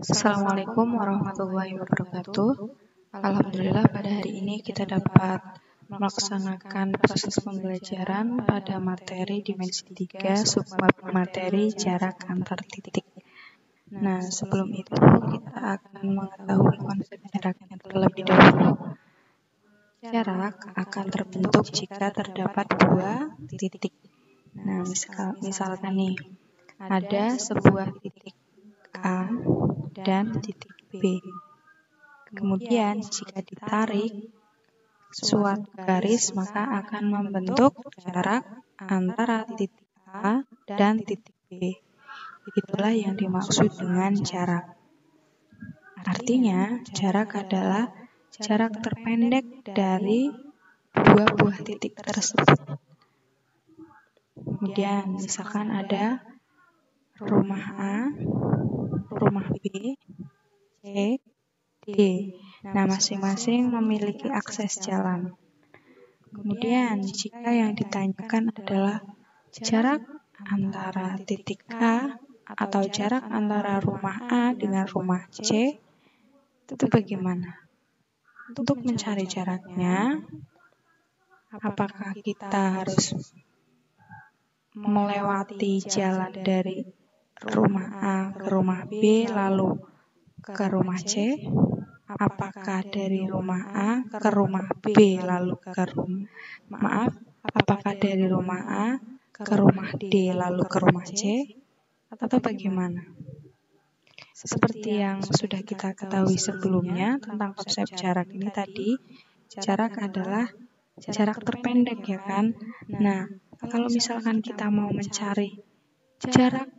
Assalamualaikum warahmatullahi wabarakatuh. Alhamdulillah pada hari ini kita dapat melaksanakan proses pembelajaran pada materi dimensi 3 subbab materi jarak antar titik. Nah, sebelum itu kita akan mengetahui konsep jaraknya terlebih dahulu. Jarak akan terbentuk jika terdapat dua titik. Nah, misalkan nih, ada sebuah titik A dan titik B. Kemudian jika ditarik suatu garis maka akan membentuk jarak antara titik A dan titik B. Itulah yang dimaksud dengan jarak. Artinya, jarak adalah jarak terpendek dari dua buah titik tersebut. Kemudian misalkan ada rumah A, rumah B, C, D. Nah, masing-masing memiliki akses jalan. Kemudian, jika yang ditanyakan adalah jarak antara titik A atau jarak antara rumah A dengan rumah C, itu bagaimana? Untuk mencari jaraknya, apakah kita harus melewati jalan dari rumah A ke rumah B lalu ke rumah C? Apakah dari rumah A ke rumah B lalu ke apakah dari rumah A ke rumah D lalu ke rumah C? Atau bagaimana? Seperti yang sudah kita ketahui sebelumnya tentang konsep jarak ini tadi, jarak adalah jarak terpendek, ya kan? Nah, kalau misalkan kita mau mencari jarak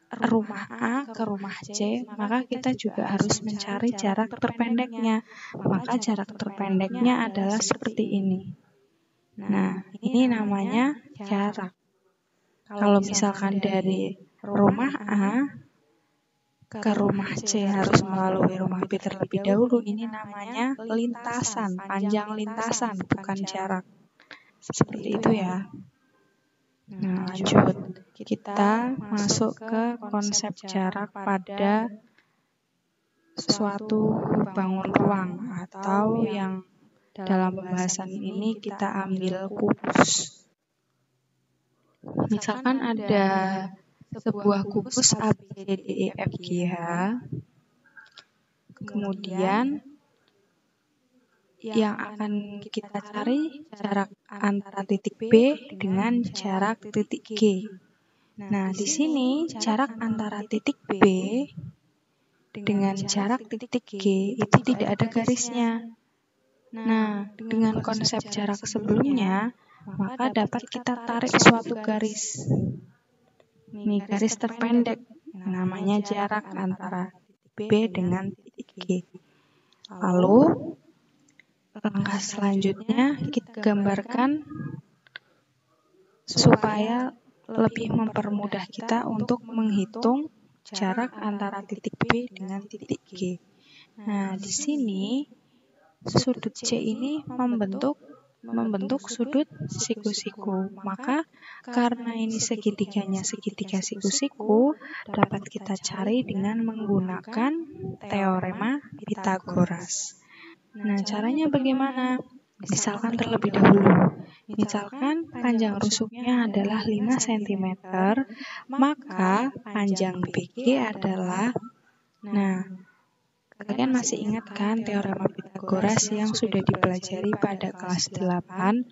rumah A ke rumah C, maka kita juga harus mencari jarak terpendeknya. Maka jarak terpendeknya adalah seperti ini. Nah, ini namanya jarak. Kalau misalkan dari rumah A ke rumah C harus melalui rumah B terlebih dahulu, ini namanya lintasan, panjang lintasan, bukan jarak. Seperti itu ya. Nah, lanjut. Kita masuk ke konsep jarak pada suatu bangun ruang atau yang dalam pembahasan ini kita ambil kubus. Misalkan ada sebuah kubus A, B, C, D, E, F, G, H. Kemudian yang akan kita cari jarak antara titik B dengan jarak titik G. Nah, di sini jarak antara titik B dengan jarak titik G itu tidak ada garisnya. Nah, dengan konsep jarak sebelumnya, maka dapat kita tarik suatu garis. Ini garis terpendek, namanya jarak antara titik B dengan titik G. Lalu, langkah selanjutnya kita gambarkan supaya lebih mempermudah kita untuk menghitung jarak antara titik B dengan titik G. Nah, di sini sudut C ini membentuk sudut siku-siku. Maka karena ini segitiganya segitiga siku-siku, dapat kita cari dengan menggunakan teorema Pythagoras. Nah, caranya bagaimana? Misalkan terlebih dahulu. Misalkan panjang rusuknya adalah 5 cm, maka panjang BG adalah, nah, kalian masih ingat kan teorema Pythagoras yang sudah dipelajari pada kelas 8?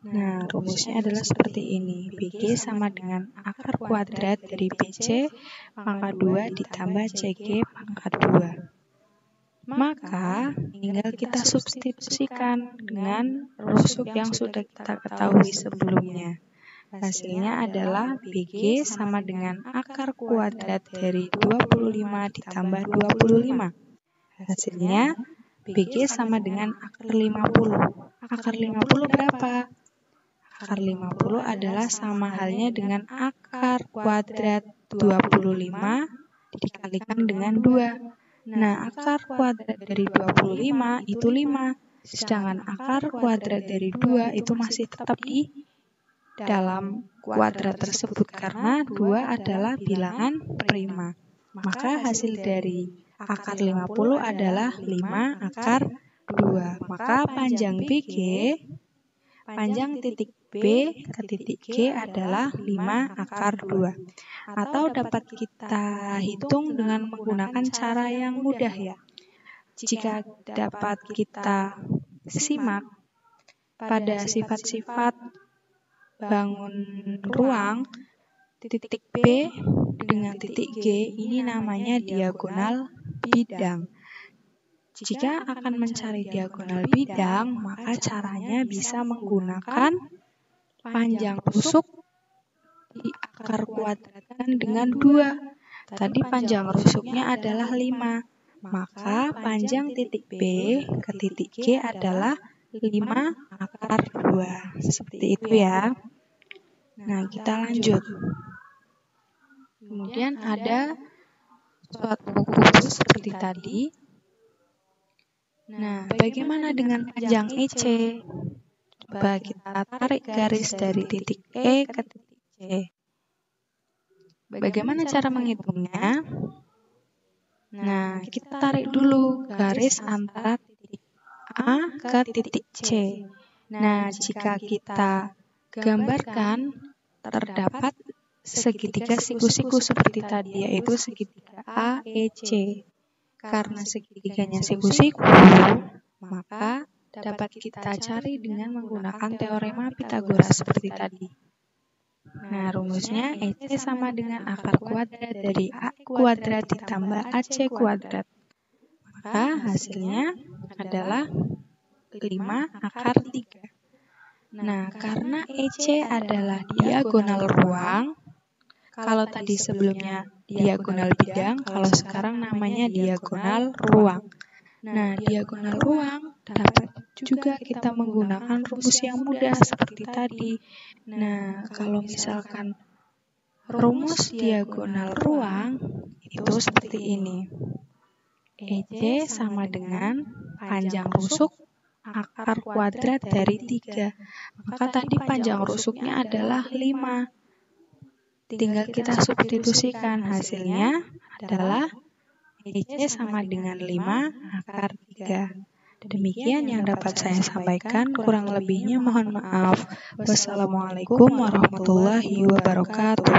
Nah, rumusnya adalah seperti ini. BG sama dengan akar kuadrat dari BC pangkat 2 ditambah CG pangkat 2. Maka, tinggal kita substitusikan dengan rusuk yang sudah kita ketahui sebelumnya. Hasilnya adalah BG sama dengan akar kuadrat dari 25 ditambah 25. Hasilnya, BG sama dengan akar 50. Akar 50 berapa? Akar 50 adalah sama halnya dengan akar kuadrat 25 dikalikan dengan 2. Nah, akar kuadrat dari 25 itu 5, sedangkan akar kuadrat dari 2 itu masih tetap di dalam kuadrat tersebut karena 2 adalah bilangan prima. Maka hasil dari akar 50 adalah 5 akar 2. Maka panjang BG, panjang titik B ke titik G adalah 5 akar 2. Atau dapat kita hitung dengan menggunakan cara yang mudah ya. Jika dapat kita simak pada sifat-sifat bangun ruang, titik B dengan titik G ini namanya diagonal bidang. Jika akan mencari diagonal bidang, maka caranya bisa menggunakan panjang rusuk di akar kuadratkan dengan 2. Tadi panjang rusuknya adalah 5. Maka panjang titik B ke titik G adalah 5 akar 2. Seperti itu ya. Nah, kita lanjut. Kemudian ada suatu khusus seperti tadi. Nah, bagaimana dengan panjang EC? Coba kita tarik garis dari titik E ke titik C. Bagaimana cara menghitungnya? Nah, kita tarik dulu garis antara titik A ke titik C. Nah, jika kita gambarkan, terdapat segitiga siku-siku seperti tadi, yaitu segitiga AEC. Karena segitiganya siku-siku, maka dapat kita cari dengan menggunakan teorema Pythagoras seperti tadi. Nah, rumusnya EC sama dengan akar kuadrat dari A kuadrat ditambah AC kuadrat. Maka hasilnya adalah 5 akar 3. Nah, karena EC adalah diagonal ruang, kalau tadi sebelumnya diagonal bidang, kalau sekarang namanya diagonal ruang. Nah, diagonal ruang dapat juga kita menggunakan rumus yang mudah seperti tadi. Nah, kalau misalkan rumus diagonal ruang itu seperti ini. EC sama dengan panjang rusuk akar kuadrat dari 3. Maka tadi panjang rusuknya adalah 5. Tinggal kita substitusikan, hasilnya adalah EC sama dengan 5 akar 3. Demikian yang dapat saya sampaikan, kurang lebihnya mohon maaf. Wassalamualaikum warahmatullahi wabarakatuh.